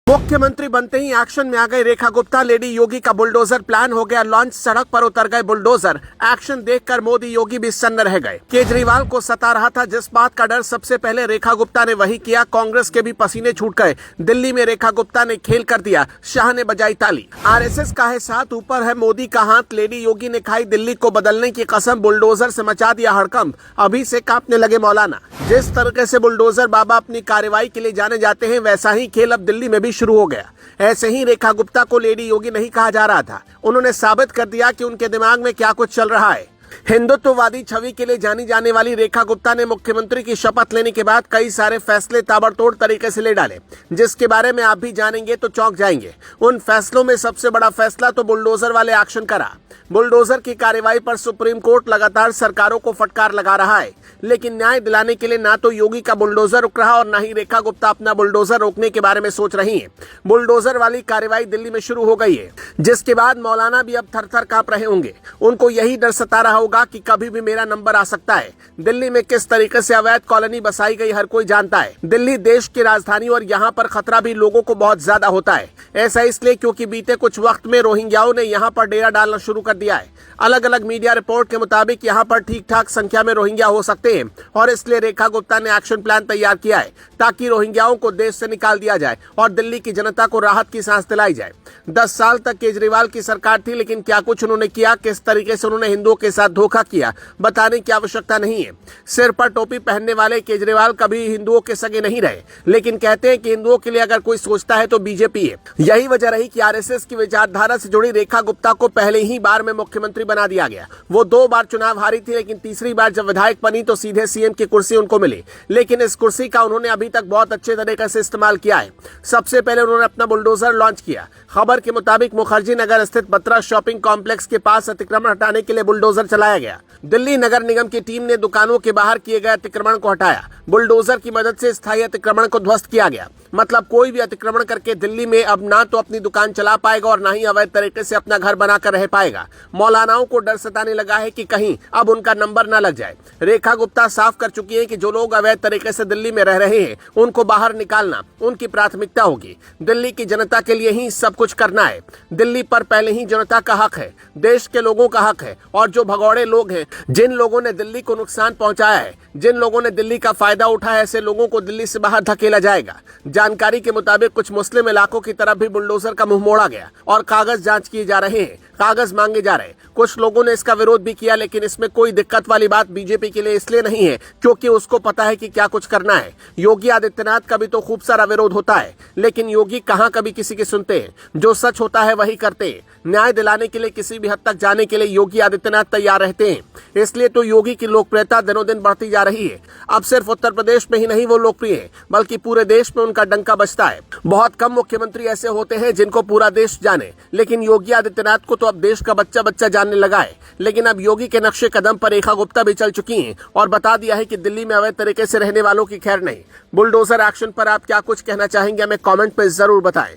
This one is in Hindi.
मुख्यमंत्री बनते ही एक्शन में आ गई रेखा गुप्ता। लेडी योगी का बुलडोजर प्लान हो गया लॉन्च, सड़क पर उतर गए बुलडोजर। एक्शन देखकर मोदी योगी भी सन्न रह गए। केजरीवाल को सता रहा था जिस बात का डर, सबसे पहले रेखा गुप्ता ने वही किया। कांग्रेस के भी पसीने छूट गए। दिल्ली में रेखा गुप्ता ने खेल कर दिया, शाह ने बजाई ताली। आरएसएस का है साथ, ऊपर है मोदी का हाथ। लेडी योगी ने खाई दिल्ली को बदलने की कसम, बुलडोजर से मचा दिया हड़कंप। अभी से कांपने लगे मौलाना। जिस तरीके से बुलडोजर बाबा अपनी कार्रवाई के लिए जाने जाते हैं, वैसा ही खेल अब दिल्ली में भी शुरू हो गया। ऐसे ही रेखा गुप्ता को लेडी योगी नहीं कहा जा रहा था। उन्होंने साबित कर दिया कि उनके दिमाग में क्या कुछ चल रहा है। हिंदुत्ववादी छवि के लिए जानी जाने वाली रेखा गुप्ता ने मुख्यमंत्री की शपथ लेने के बाद कई सारे फैसले ताबड़तोड़ तरीके से ले डाले, जिसके बारे में आप भी जानेंगे तो चौंक जाएंगे। उन फैसलों में सबसे बड़ा फैसला तो बुलडोजर वाले एक्शन करा। बुलडोजर की कार्रवाई पर सुप्रीम कोर्ट लगातार सरकारों को फटकार लगा रहा है, लेकिन न्याय दिलाने के लिए ना तो योगी का बुलडोजर रुक रहा और ना ही रेखा गुप्ता अपना बुलडोजर रोकने के बारे में सोच रही है। बुलडोजर वाली कार्रवाई दिल्ली में शुरू हो गई है, जिसके बाद मौलाना भी अब थर-थर कांप रहे होंगे। उनको यही डर सता रहा होगा कि कभी भी मेरा नंबर आ सकता है। दिल्ली में किस तरीके से अवैध कॉलोनी बसाई गई हर कोई जानता है। दिल्ली देश की राजधानी और यहाँ पर खतरा भी लोगों को बहुत ज्यादा होता है। ऐसा इसलिए क्योंकि बीते कुछ वक्त में रोहिंग्याओं ने यहाँ पर डेरा डालना शुरू कर दिया है। अलग अलग मीडिया रिपोर्ट के मुताबिक यहाँ पर ठीक ठाक संख्या में रोहिंग्या हो सकते हैं और इसलिए रेखा गुप्ता ने एक्शन प्लान तैयार किया है ताकि रोहिंग्याओं को देश से निकाल दिया जाए और दिल्ली की जनता को राहत की सांस दिलाई जाए। 10 साल तक केजरीवाल की सरकार थी, लेकिन क्या कुछ उन्होंने किया, किस तरीके से उन्होंने हिंदुओं के साथ धोखा किया, बताने की आवश्यकता नहीं है। सिर पर टोपी पहनने वाले केजरीवाल कभी हिंदुओं के सगे नहीं रहे, लेकिन कहते हैं कि हिंदुओं के लिए अगर कोई सोचता है तो बीजेपी है। यही वजह रही कि आरएसएस की विचारधारा से जुड़ी रेखा गुप्ता को पहले ही बार में मुख्यमंत्री बना दिया गया। वो 2 बार चुनाव हारी थी, लेकिन तीसरी बार जब विधायक बनी तो सीधे सीएम की कुर्सी उनको मिली। लेकिन इस कुर्सी का उन्होंने अभी तक बहुत अच्छे तरीके से इस्तेमाल किया है। सबसे पहले उन्होंने अपना बुलडोजर लॉन्च किया। खबर के मुताबिक मुखर्जी नगर स्थित बत्रा शॉपिंग कॉम्प्लेक्स के पास अतिक्रमण हटाने के लिए बुलडोजर चलाया गया। दिल्ली नगर निगम की टीम ने दुकानों के बाहर किए गए अतिक्रमण को हटाया। बुलडोजर की मदद से स्थायी अतिक्रमण को ध्वस्त किया गया। मतलब कोई भी अतिक्रमण करके दिल्ली में अब ना तो अपनी दुकान चला पाएगा और ना ही अवैध तरीके से अपना घर बनाकर रह पाएगा। मौलानाओं को डर सताने लगा है कि कहीं अब उनका नंबर ना लग जाए। रेखा गुप्ता साफ कर चुकी है कि जो लोग अवैध तरीके से दिल्ली में रह रहे हैं उनको बाहर निकालना उनकी प्राथमिकता होगी। दिल्ली की जनता के लिए ही सब कुछ करना है। दिल्ली पर पहले ही जनता का हक है, देश के लोगों का हक है। और जो भगौड़े लोग हैं, जिन लोगों ने दिल्ली को नुकसान पहुंचाया है, जिन लोगों ने दिल्ली का फायदा उठाया, ऐसे लोगों को दिल्ली से बाहर धकेला जाएगा। जानकारी के मुताबिक कुछ मुस्लिम इलाकों की तरफ भी बुलडोजर का मुंह मोड़ा गया और कागज जांच किए जा रहे हैं, कागज मांगे जा रहे हैं। कुछ लोगों ने इसका विरोध भी किया, लेकिन इसमें कोई दिक्कत वाली बात बीजेपी के लिए इसलिए नहीं है क्योंकि उसको पता है कि क्या कुछ करना है। योगी आदित्यनाथ का भी तो खूब सारा विरोध होता है, लेकिन योगी कहां कभी किसी की सुनते हैं। जो सच होता है वही करते हैं। न्याय दिलाने के लिए किसी भी हद तक जाने के लिए योगी आदित्यनाथ तैयार रहते हैं। इसलिए तो योगी की लोकप्रियता दिनों दिन बढ़ती जा रही है। अब सिर्फ उत्तर प्रदेश में ही नहीं वो लोकप्रिय है, बल्कि पूरे देश में उनका डंका बजता है। बहुत कम मुख्यमंत्री ऐसे होते हैं जिनको पूरा देश जाने, लेकिन योगी आदित्यनाथ को तो अब देश का बच्चा बच्चा जानने लगा है। लेकिन अब योगी के नक्शे कदम पर रेखा गुप्ता भी चल चुकी हैं और बता दिया है कि दिल्ली में अवैध तरीके से रहने वालों की खैर नहीं। बुलडोजर एक्शन पर आप क्या कुछ कहना चाहेंगे, हमें कमेंट में जरूर बताएं।